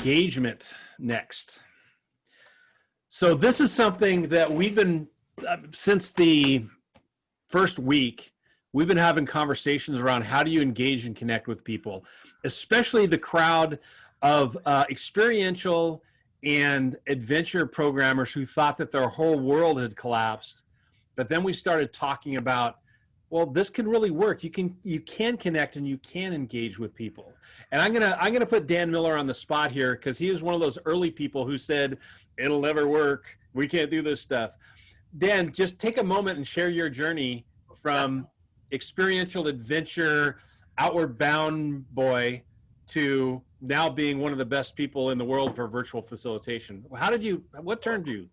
engagement next. So this is something that we've been, since the first week, we've been having conversations around how do you engage and connect with people, especially the crowd of experiential and adventure programmers who thought that their whole world had collapsed. But then we started talking about, well, this can really work. You can connect and you can engage with people. And I'm gonna put Dan Miller on the spot here because he was one of those early people who said it'll never work. We can't do this stuff. Dan, just take a moment and share your journey from experiential adventure, outward bound boy to now being one of the best people in the world for virtual facilitation. What turned you?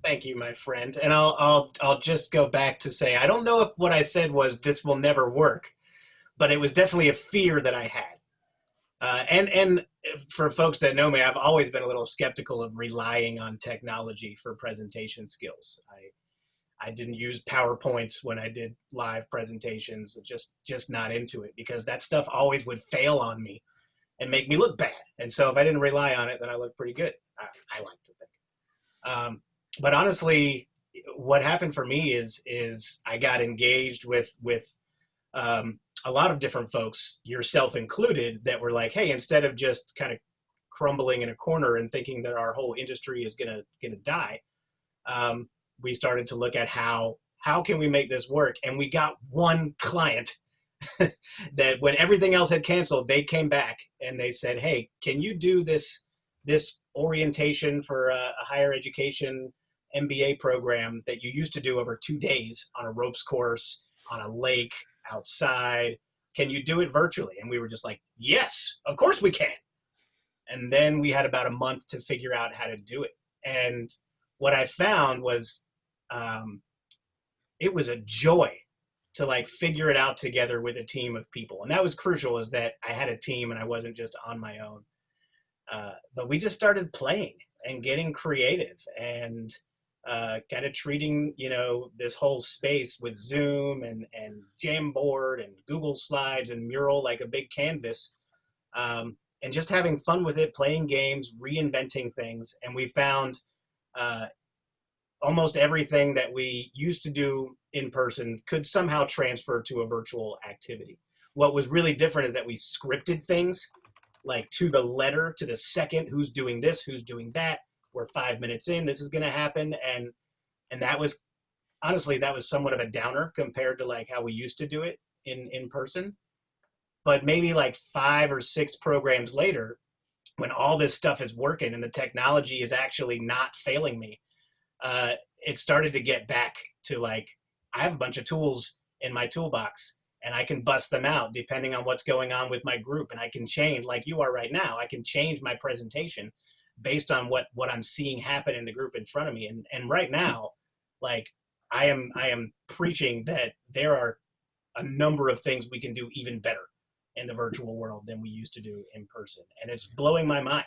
Thank you, my friend. And I'll just go back to say, I don't know if what I said was this will never work, but it was definitely a fear that I had. And for folks that know me, I've always been a little skeptical of relying on technology for presentation skills. I didn't use PowerPoints when I did live presentations, just not into it because that stuff always would fail on me and make me look bad. And so if I didn't rely on it, then I looked pretty good. I like to think. But honestly, what happened for me is I got engaged with a lot of different folks, yourself included, that were like, hey, instead of just kind of crumbling in a corner and thinking that our whole industry is gonna die, we started to look at how can we make this work? And we got one client that when everything else had canceled, they came back and they said, hey, can you do this orientation for a higher education MBA program that you used to do over 2 days on a ropes course, on a lake, outside? Can you do it virtually? And we were just like, yes, of course we can. And then we had about a month to figure out how to do it. And what I found was it was a joy to like figure it out together with a team of people. And that was crucial, is that I had a team and I wasn't just on my own. But we just started playing and getting creative and kind of treating, this whole space with Zoom and Jamboard and Google Slides and Mural like a big canvas, and just having fun with it, playing games, reinventing things. And we found almost everything that we used to do in person could somehow transfer to a virtual activity. What was really different is that we scripted things like to the letter, to the second, who's doing this, who's doing that. We're 5 minutes in, this is going to happen. And that was, honestly, that was somewhat of a downer compared to like how we used to do it in person. But maybe like 5 or 6 programs later, when all this stuff is working and the technology is actually not failing me, it started to get back to like, I have a bunch of tools in my toolbox and I can bust them out depending on what's going on with my group. And I can change, like you are right now, I can change my presentation based on what I'm seeing happen in the group in front of me. And right now, like I am preaching that there are a number of things we can do even better in the virtual world than we used to do in person. And it's blowing my mind.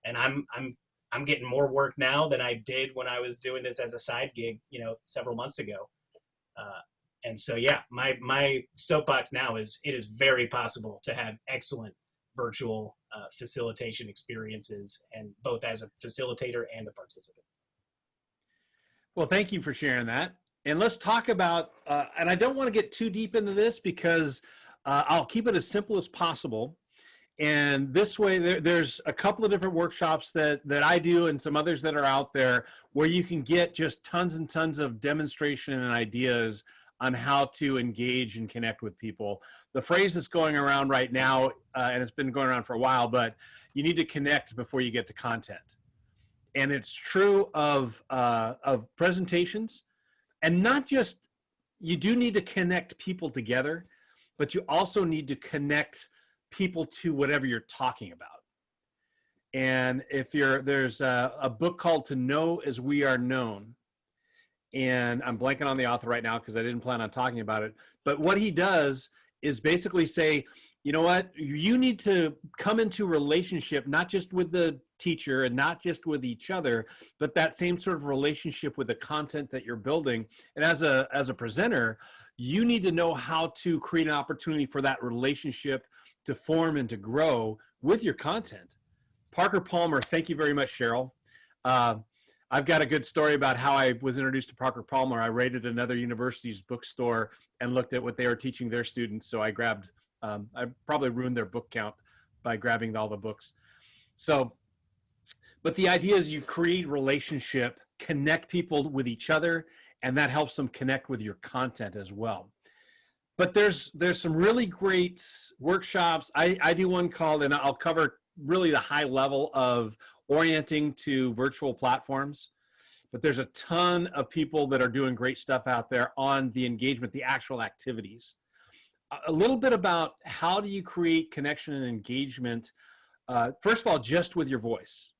And I'm getting more work now than I did when I was doing this as a side gig, several months ago. And so, yeah, my soapbox now is it is very possible to have excellent virtual facilitation experiences, and both as a facilitator and a participant. Well, thank you for sharing that. And let's talk about, and I don't want to get too deep into this because I'll keep it as simple as possible. And this way, there's a couple of different workshops that I do and some others that are out there where you can get just tons and tons of demonstration and ideas on how to engage and connect with people. The phrase that's going around right now, and it's been going around for a while, but you need to connect before you get to content. And it's true of presentations, and not just, you do need to connect people together, but you also need to connect people to whatever you're talking about. And there's a book called To Know As We Are Known. And I'm blanking on the author right now because I didn't plan on talking about it. But what he does is basically say, you know what, you need to come into relationship, not just with the teacher and not just with each other, but that same sort of relationship with the content that you're building. And as a presenter, you need to know how to create an opportunity for that relationship to form and to grow with your content. Parker Palmer, thank you very much, Cheryl. I've got a good story about how I was introduced to Parker Palmer. I raided another university's bookstore and looked at what they were teaching their students. So I grabbed, I probably ruined their book count by grabbing all the books. So, but the idea is you create relationship, connect people with each other, and that helps them connect with your content as well. But there's some really great workshops. I do one called, and I'll cover really the high level of orienting to virtual platforms. But there's a ton of people that are doing great stuff out there on the engagement, the actual activities. A little bit about how do you create connection and engagement. First of all, just with your voice.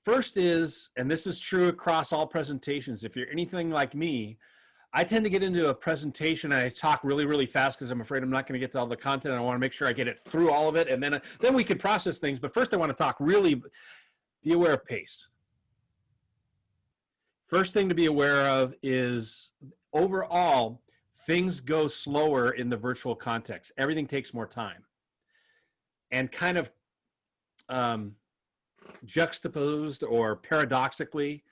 First is, and this is true across all presentations, if you're anything like me, I tend to get into a presentation and I talk really, really fast because I'm afraid I'm not going to get to all the content. I want to make sure I get it through all of it, and then we can process things. But first I want to talk really, be aware of pace. First thing to be aware of is overall, things go slower in the virtual context. Everything takes more time. And kind of juxtaposed or paradoxically,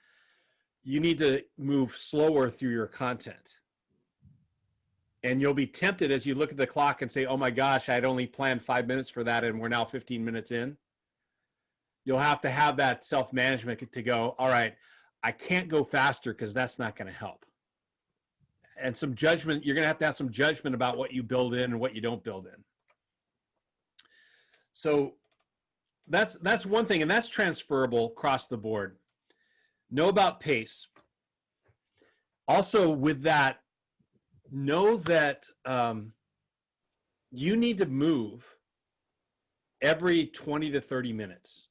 you need to move slower through your content. And you'll be tempted as you look at the clock and say, oh my gosh, I'd only planned 5 minutes for that and we're now 15 minutes in. You'll have to have that self-management to go, all right, I can't go faster because that's not going to help. And some judgment, you're going to have some judgment about what you build in and what you don't build in. So that's one thing, and that's transferable across the board. Know about pace. Also with that, know that you need to move every 20 to 30 minutes.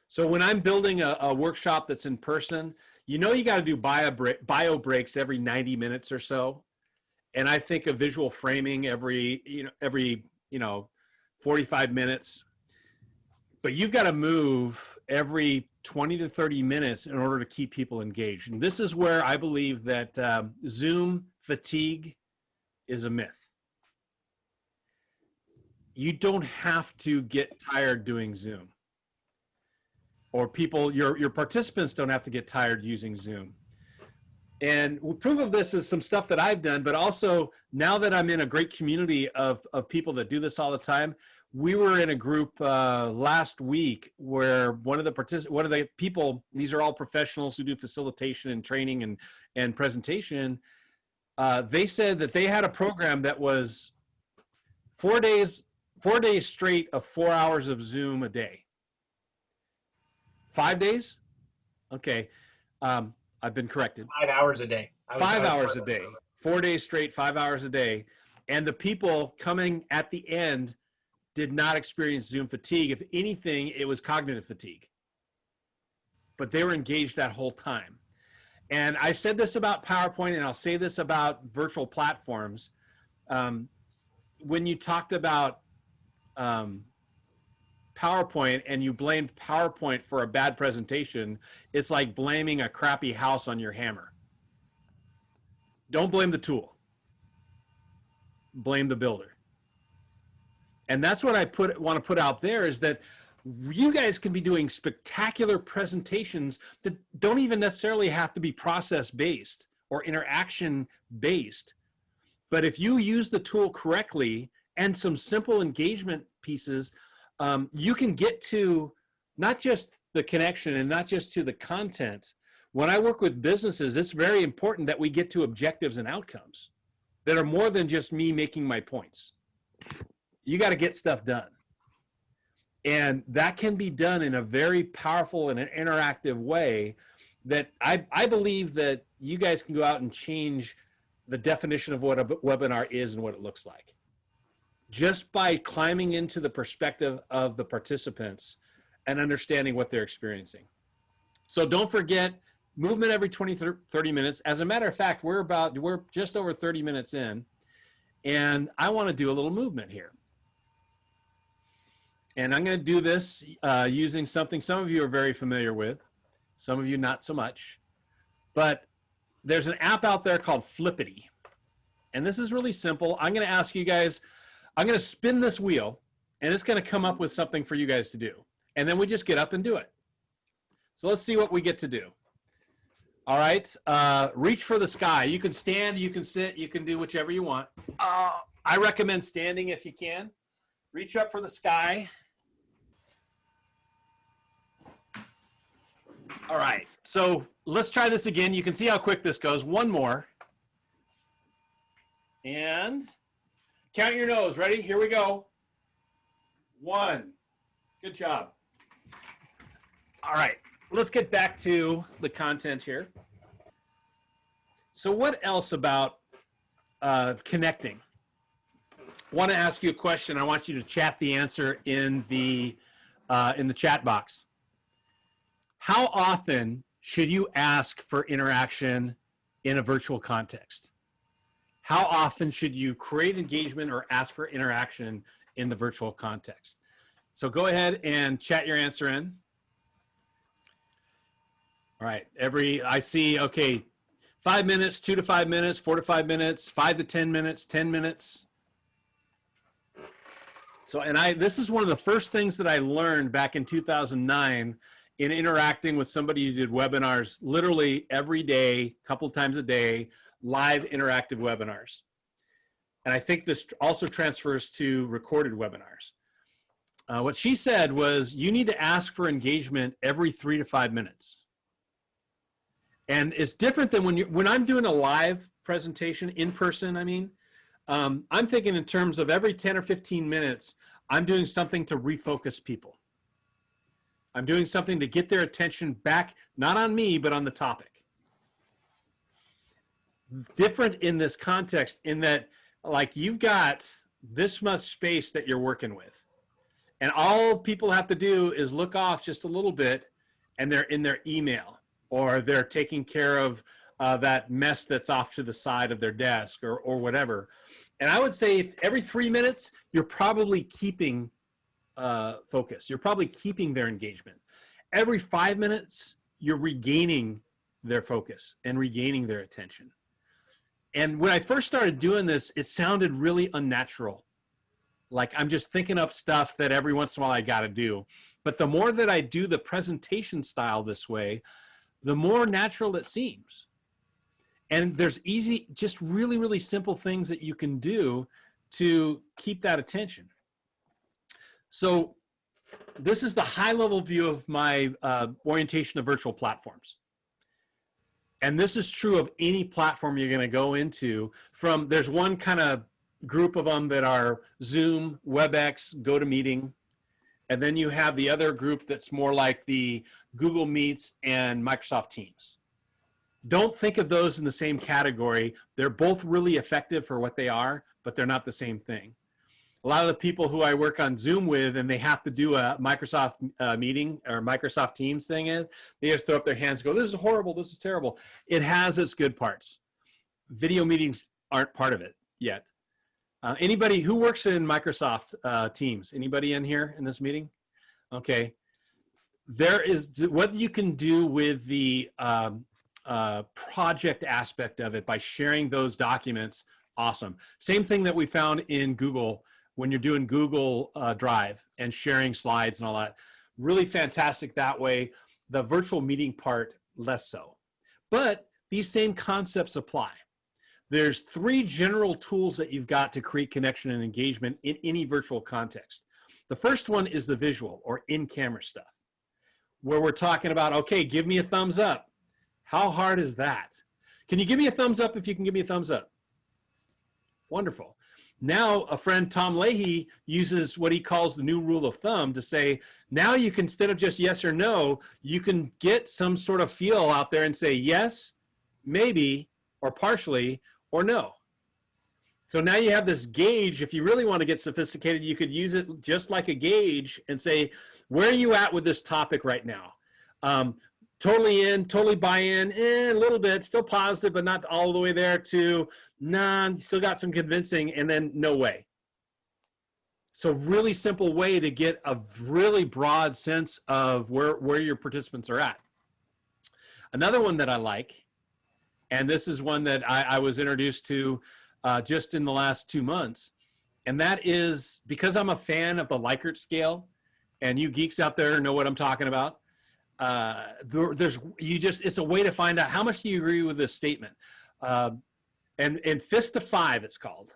So when I'm building a workshop that's in person, you know you got to do bio breaks every 90 minutes or so. And I think of visual framing every 45 minutes. But you've got to move every 20 to 30 minutes in order to keep people engaged. And this is where I believe that Zoom fatigue is a myth. You don't have to get tired doing Zoom. Or people, your participants don't have to get tired using Zoom. And proof of this is some stuff that I've done, but also now that I'm in a great community of people that do this all the time. We were in a group last week where one of the people, these are all professionals who do facilitation and training and presentation. They said that they had a program that was 4 days straight of 4 hours of Zoom a day. 5 days? Okay. I've been corrected. 5 hours a day. 5 hours a day. 4 days straight, 5 hours a day. And the people coming at the end did not experience Zoom fatigue. If anything, it was cognitive fatigue. But they were engaged that whole time. And I said this about PowerPoint, and I'll say this about virtual platforms. When you talked about PowerPoint and you blamed PowerPoint for a bad presentation, it's like blaming a crappy house on your hammer. Don't blame the tool. Blame the builder. And that's what I want to put out there, is that you guys can be doing spectacular presentations that don't even necessarily have to be process-based or interaction-based. But if you use the tool correctly and some simple engagement pieces, you can get to not just the connection and not just to the content. When I work with businesses, it's very important that we get to objectives and outcomes that are more than just me making my points. You got to get stuff done. And that can be done in a very powerful and an interactive way that I believe that you guys can go out and change the definition of what a webinar is and what it looks like, just by climbing into the perspective of the participants and understanding what they're experiencing. So don't forget, movement every 20, 30 minutes. As a matter of fact, we're just over 30 minutes in, and I want to do a little movement here. And I'm going to do this using something some of you are very familiar with, some of you not so much. But there's an app out there called Flippity. And this is really simple. I'm going to ask you guys, I'm going to spin this wheel, and it's going to come up with something for you guys to do. and then we just get up and do it. So let's see what we get to do. All right, reach for the sky. You can stand, you can sit, you can do whichever you want. I recommend standing if you can. Reach up for the sky. All right, so let's try this again. You can see how quick this goes. One more. And count your nose. Ready? Here we go. 1. Good job. All right, let's get back to the content here. So what else about connecting? I want to ask you a question. I want you to chat the answer in the chat box. How often should you ask for interaction in a virtual context? How often should you create engagement or ask for interaction in the virtual context? So go ahead and chat your answer in. All right, I see, okay, 5 minutes, 2 to 5 minutes, 4 to 5 minutes, 5 to 10 minutes, 10 minutes. So, this is one of the first things that I learned back in 2009 in interacting with somebody who did webinars literally every day, a couple times a day, live interactive webinars. And I think this also transfers to recorded webinars. What she said was, you need to ask for engagement every 3 to 5 minutes. And it's different than when I'm doing a live presentation in person. I mean, I'm thinking in terms of every 10 or 15 minutes, I'm doing something to refocus people. I'm doing something to get their attention back, not on me, but on the topic. Different in this context in that, like, you've got this much space that you're working with. And all people have to do is look off just a little bit and they're in their email, or they're taking care of that mess that's off to the side of their desk, or whatever. And I would say every 3 minutes, you're probably keeping focus. You're probably keeping their engagement. Every 5 minutes, you're regaining their focus and regaining their attention. And when I first started doing this, it sounded really unnatural. Like I'm just thinking up stuff that every once in a while I got to do. But the more that I do the presentation style this way, the more natural it seems. And there's just really, really simple things that you can do to keep that attention. So this is the high-level view of my orientation of virtual platforms. And this is true of any platform you're going to go into. There's one kind of group of them that are Zoom, WebEx, GoToMeeting. And then you have the other group that's more like the Google Meets and Microsoft Teams. Don't think of those in the same category. They're both really effective for what they are, but they're not the same thing. A lot of the people who I work on Zoom with and they have to do a Microsoft meeting or Microsoft Teams thing, they just throw up their hands and go, this is horrible, this is terrible. It has its good parts. Video meetings aren't part of it yet. Anybody who works in Microsoft Teams? Anybody in here in this meeting? Okay. There is what you can do with the project aspect of it by sharing those documents. Awesome. Same thing that we found in Google when you're doing Google Drive and sharing slides and all that. Really fantastic that way. The virtual meeting part, less so. But these same concepts apply. There's 3 general tools that you've got to create connection and engagement in any virtual context. The first one is the visual or in-camera stuff, where we're talking about, okay, give me a thumbs up. How hard is that? Can you give me a thumbs up if you can give me a thumbs up? Wonderful. Now, a friend, Tom Leahy, uses what he calls the new rule of thumb to say, now you can, instead of just yes or no, you can get some sort of feel out there and say yes, maybe, or partially, or no. So now you have this gauge. If you really want to get sophisticated, you could use it just like a gauge and say, where are you at with this topic right now? Totally in, totally buy in, a little bit, still positive, but not all the way there, to, nah, still got some convincing, and then no way. So really simple way to get a really broad sense of where your participants are at. Another one that I like, and this is one that I was introduced to just in the last 2 months, and that is, because I'm a fan of the Likert scale, and you geeks out there know what I'm talking about. It's a way to find out how much do you agree with this statement. And fist to five, it's called.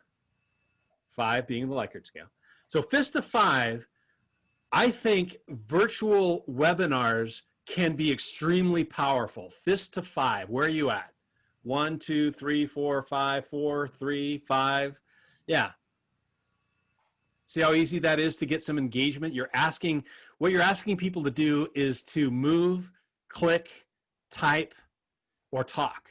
5 being the Likert scale. So fist to 5, I think virtual webinars can be extremely powerful. Fist to 5, where are you at? 1, 2, 3, 4, 5, 4, 3, 5. Yeah. See how easy that is to get some engagement? What you're asking people to do is to move, click, type, or talk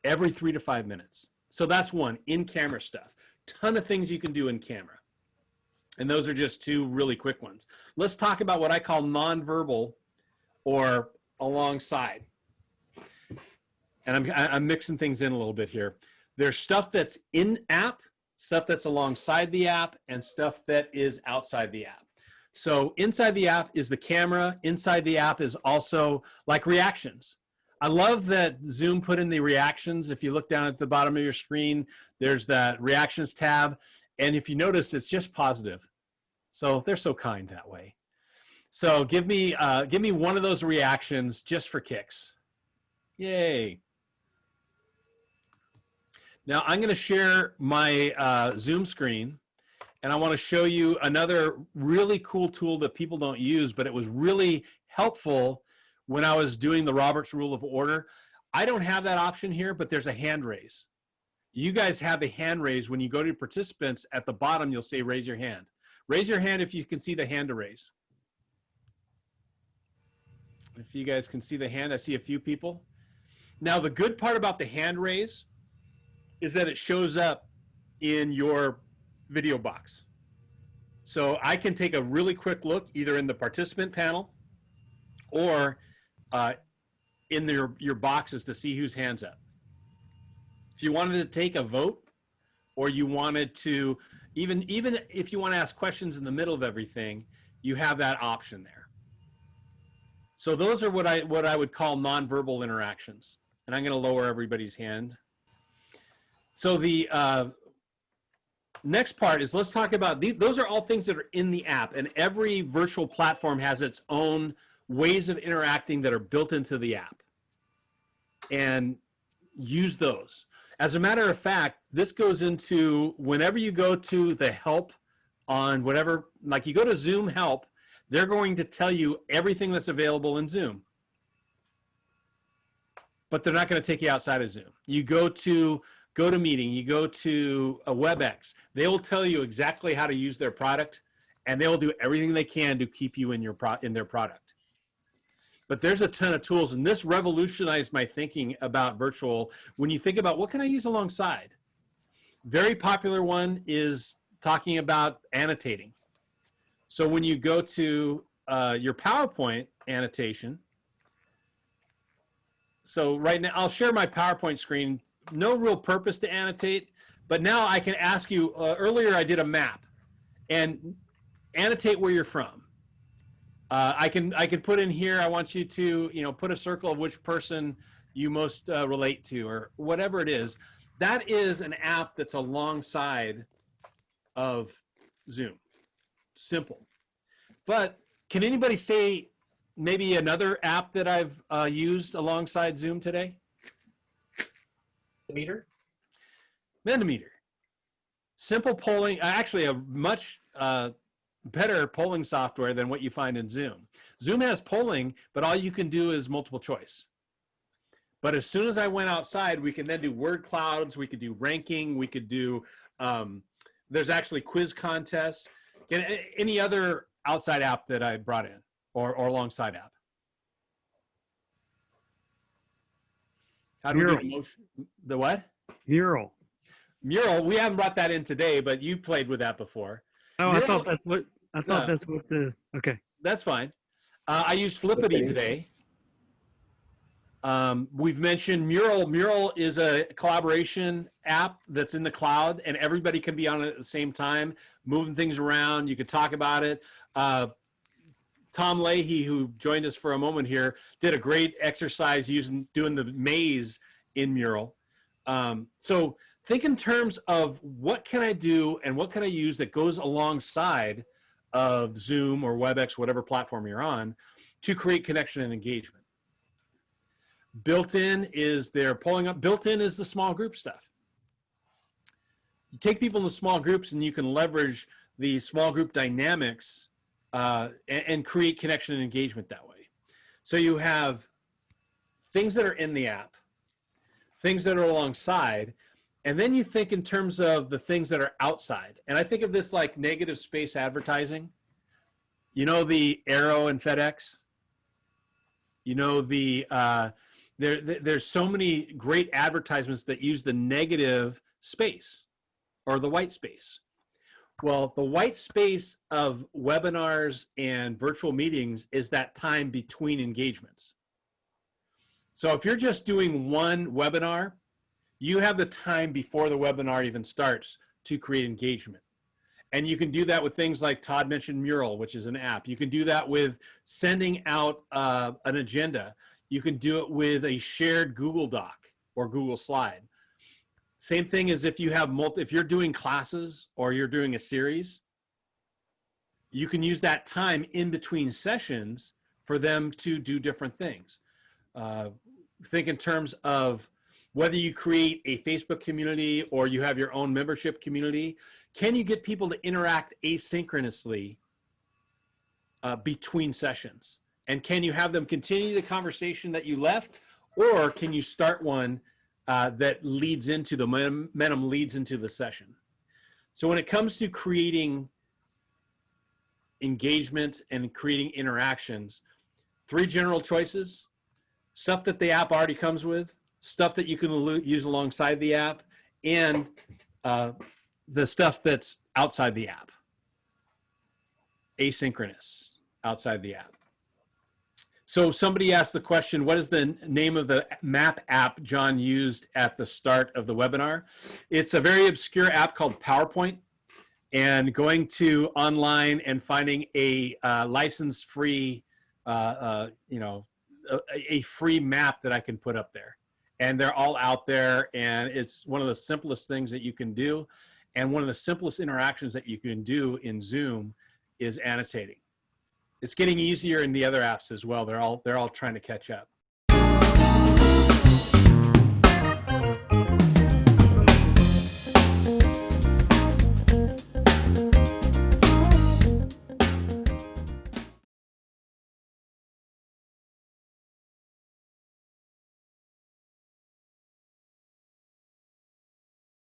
every 3 to 5 minutes. So that's one, in-camera stuff. Ton of things you can do in camera. And those are just 2 really quick ones. Let's talk about what I call nonverbal or alongside. And I'm mixing things in a little bit here. There's stuff that's in-app, stuff that's alongside the app, and stuff that is outside the app. So inside the app is the camera. Inside the app is also like reactions. I love that Zoom put in the reactions. If you look down at the bottom of your screen, there's that reactions tab. And if you notice, it's just positive. So they're so kind that way. So give me one of those reactions just for kicks. Yay. Now I'm going to share my Zoom screen, and I want to show you another really cool tool that people don't use, but it was really helpful when I was doing the Roberts Rule of Order. I don't have that option here, but there's a hand raise. You guys have the hand raise. When you go to participants, at the bottom, you'll say raise your hand. Raise your hand if you can see the hand to raise. If you guys can see the hand, I see a few people. Now, the good part about the hand raise is that it shows up in your video box. So I can take a really quick look either in the participant panel or in your boxes to see whose hand's up. If you wanted to take a vote, or you wanted to, even if you want to ask questions in the middle of everything, you have that option there. So those are what I would call nonverbal interactions. And I'm going to lower everybody's hand. So the next part is, let's talk about those are all things that are in the app, and every virtual platform has its own ways of interacting that are built into the app, and use those. As a matter of fact, this goes into whenever you go to the help on whatever, like you go to Zoom help, they're going to tell you everything that's available in Zoom. But they're not going to take you outside of Zoom. You go to GoToMeeting, you go to a WebEx, they will tell you exactly how to use their product, and they will do everything they can to keep you in their product. But there's a ton of tools, and this revolutionized my thinking about virtual. When you think about what can I use alongside, very popular one is talking about annotating. So when you go to your PowerPoint annotation, so right now I'll share my PowerPoint screen. No real purpose to annotate, but now I can ask you, earlier I did a map, and annotate where you're from. I can put in here, I want you to put a circle of which person you most relate to, or whatever it is. That is an app that's alongside of Zoom. Simple. But can anybody say maybe another app that I've used alongside Zoom today? Meter? Mentimeter. Simple polling, actually a much better polling software than what you find in Zoom. Zoom has polling, but all you can do is multiple choice. But as soon as I went outside, we can then do word clouds, we could do ranking, we could do, there's actually quiz contests. Any other outside app that I brought in, or alongside app? How do we get motion? The what? Mural. Mural, we haven't brought that in today, but you played with that before. Oh, Mural, I thought that's what the, okay. That's fine. I used Flippity today. We've mentioned Mural. Mural is a collaboration app that's in the cloud, and everybody can be on it at the same time, moving things around. You could talk about it. Tom Leahy, who joined us for a moment here, did a great exercise doing the maze in Mural. So think in terms of what can I do and what can I use that goes alongside of Zoom or WebEx, whatever platform you're on, to create connection and engagement. Built in is their pulling up. Built in is the small group stuff. You take people into small groups and you can leverage the small group dynamics and create connection and engagement that way. So you have things that are in the app, things that are alongside, and then you think in terms of the things that are outside. And I think of this like negative space advertising. You know, the Arrow and FedEx? You know, there's so many great advertisements that use the negative space or the white space. Well, the white space of webinars and virtual meetings is that time between engagements. So if you're just doing one webinar, you have the time before the webinar even starts to create engagement. And you can do that with things like Todd mentioned Mural, which is an app. You can do that with sending out an agenda. You can do it with a shared Google Doc or Google Slide. Same thing as if you have if you're doing classes or you're doing a series, you can use that time in between sessions for them to do different things. Think in terms of whether you create a Facebook community or you have your own membership community, can you get people to interact asynchronously between sessions? And can you have them continue the conversation that you left, or can you start one that leads into the momentum leads into the session? So when it comes to creating engagement and creating interactions, 3 general choices: stuff that the app already comes with, stuff that you can use alongside the app, and the stuff that's outside the app, asynchronous outside the app. So somebody asked the question, what is the name of the map app John used at the start of the webinar? It's a very obscure app called PowerPoint, and going to online and finding a license-free, a free map that I can put up there. And they're all out there, and it's one of the simplest things that you can do. And one of the simplest interactions that you can do in Zoom is annotating. It's getting easier in the other apps as well. They're all trying to catch up.